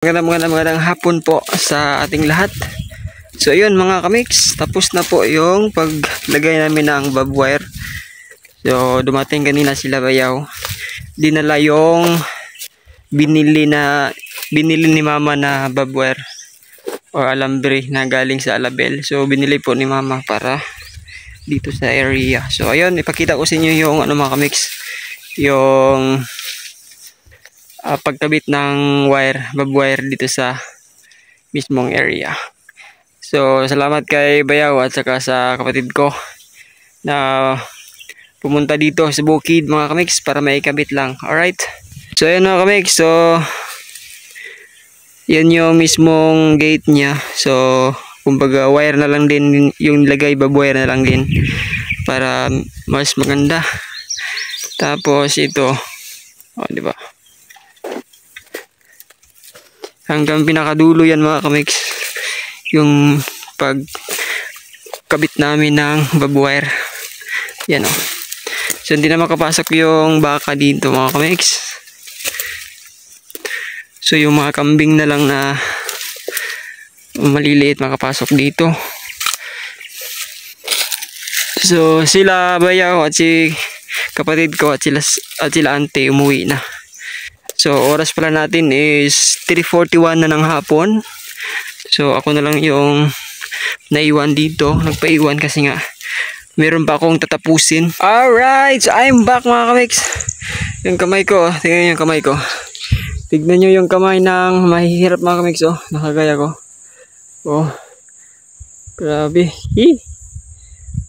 Magandang hapon po sa ating lahat. So ayun mga kamix, tapos na po yung paglagay namin ng barbed wire. So dumating kanina sila Bayaw. Dinala yung binili ni mama na barbed wire o alambre na galing sa Alabel. So binili po ni mama para dito sa area. So ayun, ipakita ko sa inyo yung mga kamix, yung pagkabit ng barbed wire dito sa mismong area. So salamat kay Bayaw at saka sa kapatid ko na pumunta dito sa bukid mga kamix para maikabit lang. Alright, so ayan mga kamix, so yan yung mismong gate nya. So kumbaga wire na lang din yung lagay, barbed wire na lang din para mas maganda. Tapos ito, di ba? Hanggang pinakadulo yan mga kamix, yung pagkabit namin ng barbed wire. Yan o. So hindi na makapasok yung baka dito mga kamix. So yung mga kambing na lang na maliliit makapasok dito. So sila Bayaw at si kapatid ko at sila ante umuwi na. So oras pala natin is 3:41 na ng hapon. So ako na lang yung naiwan dito. Nagpaiwan kasi nga meron pa akong tatapusin. Alright, so I'm back mga kamix. Yung kamay ko, tingnan nyo yung kamay ko. Tignan nyo yung kamay ng mahihirap mga kamix. Oh, nakagaya ko. Oh, grabe.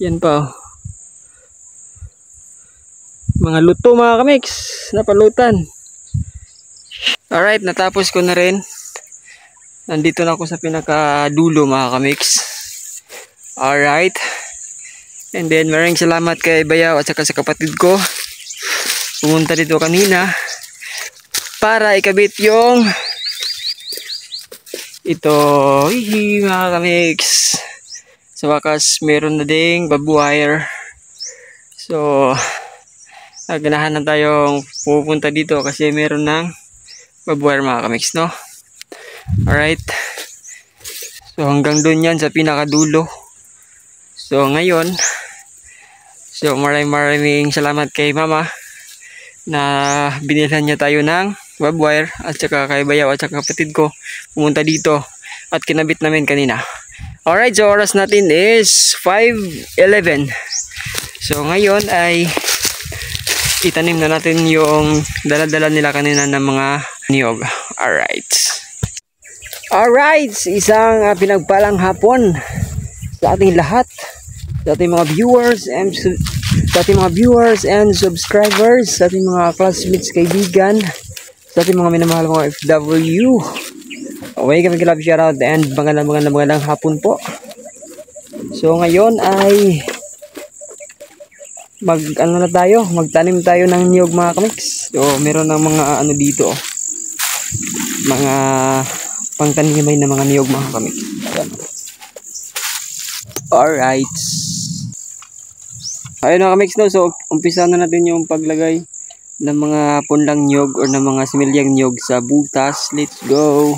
Yan pa oh. Mga luto mga kamix, napalutan. Alright, natapos ko na rin. Nandito na ako sa pinakadulo mga kamix. Alright. And then maraming salamat kay Bayaw at saka sa kapatid ko. Pumunta dito kanina para ikabit yung ito. Mga kamix. Sa wakas meron na ding barbed wire. So ganahan na tayong pupunta dito kasi meron ng barbed wire mga kamix, no? Alright. So hanggang doon yan sa pinakadulo. So ngayon, so maraming salamat kay mama na binilhan niya tayo ng barbed wire at saka kay Bayaw at saka kapatid ko pumunta dito at kinabit namin kanina. Alright, so oras natin is 5:11. So ngayon ay itanim na natin yung dala-dala nila kanina ng mga niyog. Alright, isang pinagpalang hapon sa ating lahat, sa ating mga viewers and subscribers, sa ating mga classmates, kaibigan, sa ating mga minamahal mga FW. Okay, kami love shoutout and magandang hapon po. So ngayon ay magtanim tayo ng niyog mga kamix. So meron ng mga dito, mga pangtanimay na mga niyog mga kamix. Alright, ayun mga kamix, no? So umpisa na natin yung paglagay ng mga punlang niyog or ng mga similyang niyog sa butas. Let's go.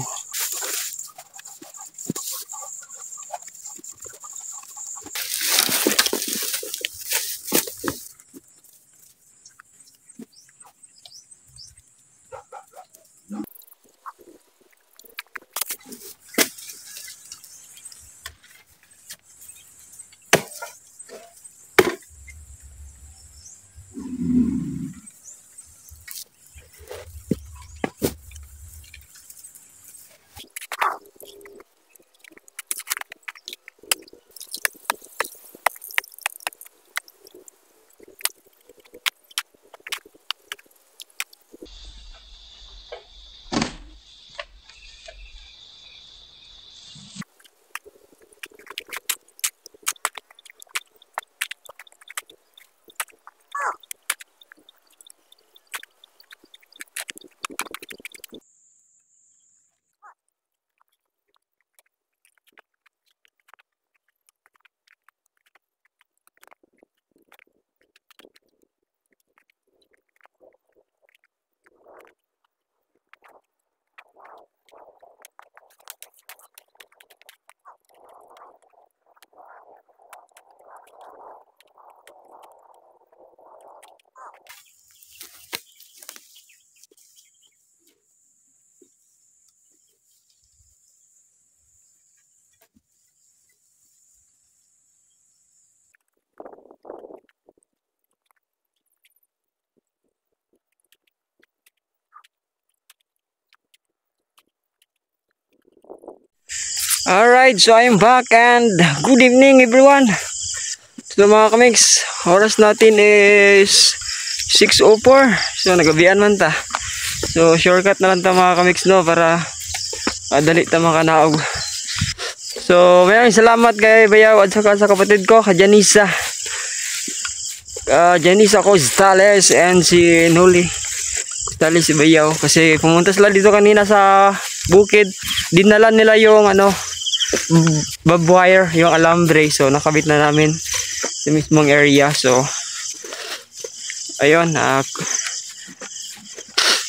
Alright, so I'm back and good evening everyone. So mga kamiks, oras natin is 6:04. So nagabihan man ta. So shortcut na lang ta mga kamiks no para dali ta makanaog. So maraming salamat kay Bayaw at saka sa kapatid ko, kay Janisa. Janisa Costales and si Noli Costales, si Bayaw. Kasi pumunta sila dito kanina sa bukid. Dinala nila yung barbed wire, yung alambre. So nakabit na namin sa mismong area. So ayun,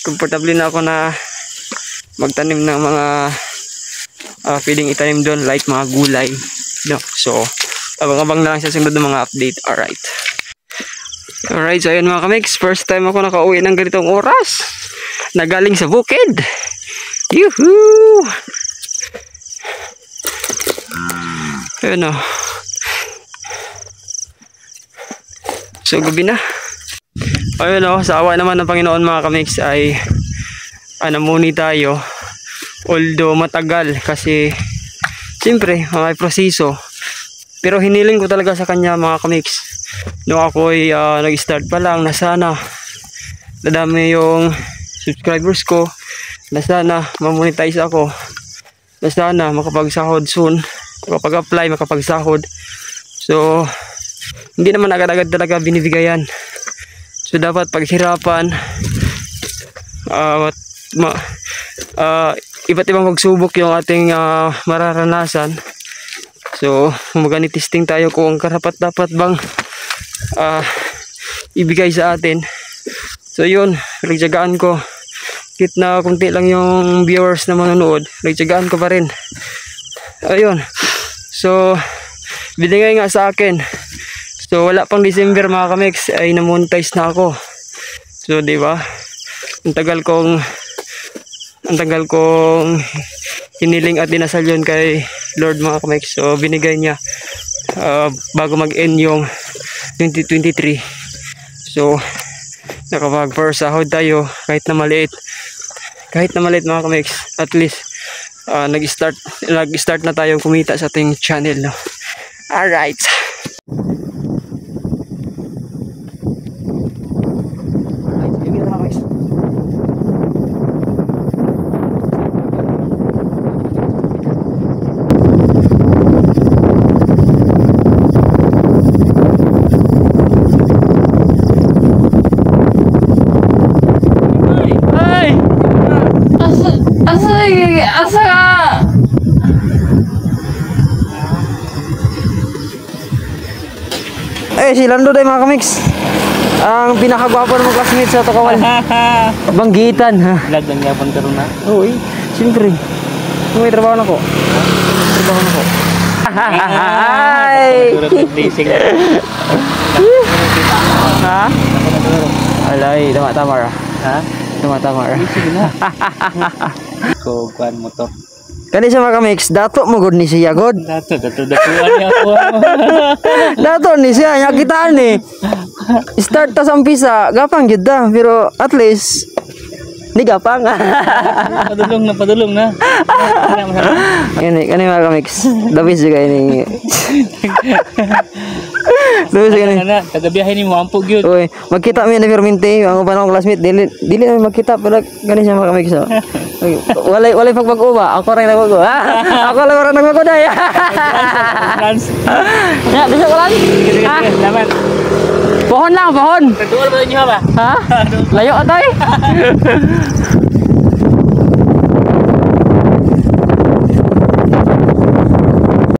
comfortable na ako na magtanim ng mga pwedeng itanim doon, like mga gulay, no? So abang-abang na lang sa sunod ng mga update. Alright, so ayun mga kamiks, first time ako nakauwi ng ganitong oras na galing sa bukid. Yuhuu! Ayun o. So gabi na. Ayun o, sa awa naman ng Panginoon mga kamiks ay muni tayo. Although matagal kasi siyempre may proseso. Pero hiniling ko talaga sa kanya mga kamiks. No, ako ay nag-start pa lang na sana dadami yung subscribers ko, na sana mamonetize ako, na sana makapagsahod soon, makapag-apply, makapagsahod. So hindi naman agad-agad talaga binibigayan. So dapat paghirapan, iba't ibang pagsubok yung ating mararanasan. So mag-testing tayo kung karapat-dapat bang ibigay sa atin. So yun, nagtyagaan ko. Kahit na kunti lang yung viewers na manonood, nagtyagaan ko pa rin. Ayun. So binigay nga sa akin. So wala pang December mga kamiks ay na-monetize na ako. So di ba? Ang tagal kong hiniling at dinasal yun kay Lord mga kamiks. So binigay niya bago mag-end yung 2023. So nakapag-sahod tayo kahit na maliit mga kamiks. At least nag-start na tayong kumita sa ating channel, no? Alright. Si Lando day mga kamiks, ang pinakagwapo ng classmate sa Tokawal. Banggitan ha. Vlog lang yapon karon na. Oo, siyempre. May trabaho na ko. Hi. Ha? Alay, tama ra. Ha? Tama ra. Sige na. Ko kuan mo to. Kani sa mga kamiks, dato mo gud ni siya god. Dato niya ako. Dato ni siya, nyakitaan ni. Start ta sa umpisa, gapang gyud da, pero at least ni gapang. Padulong na. Kani mga kamiks, dabis juga ini. Dabis juga ni. Kagabiyahin ni mo ampog gyud. Oy, magkita mi na permente, ang uban akong classmate, dili na magkita pero gani siya mga kamiks. Walay pagpag-uba, ako rin nagbago. Ako lang orang nagbago dai. Ya, bisa ko lang. Salamat. Pohon lang, pohon. Kaduol ba niyo ba? Ha? Layo atoy.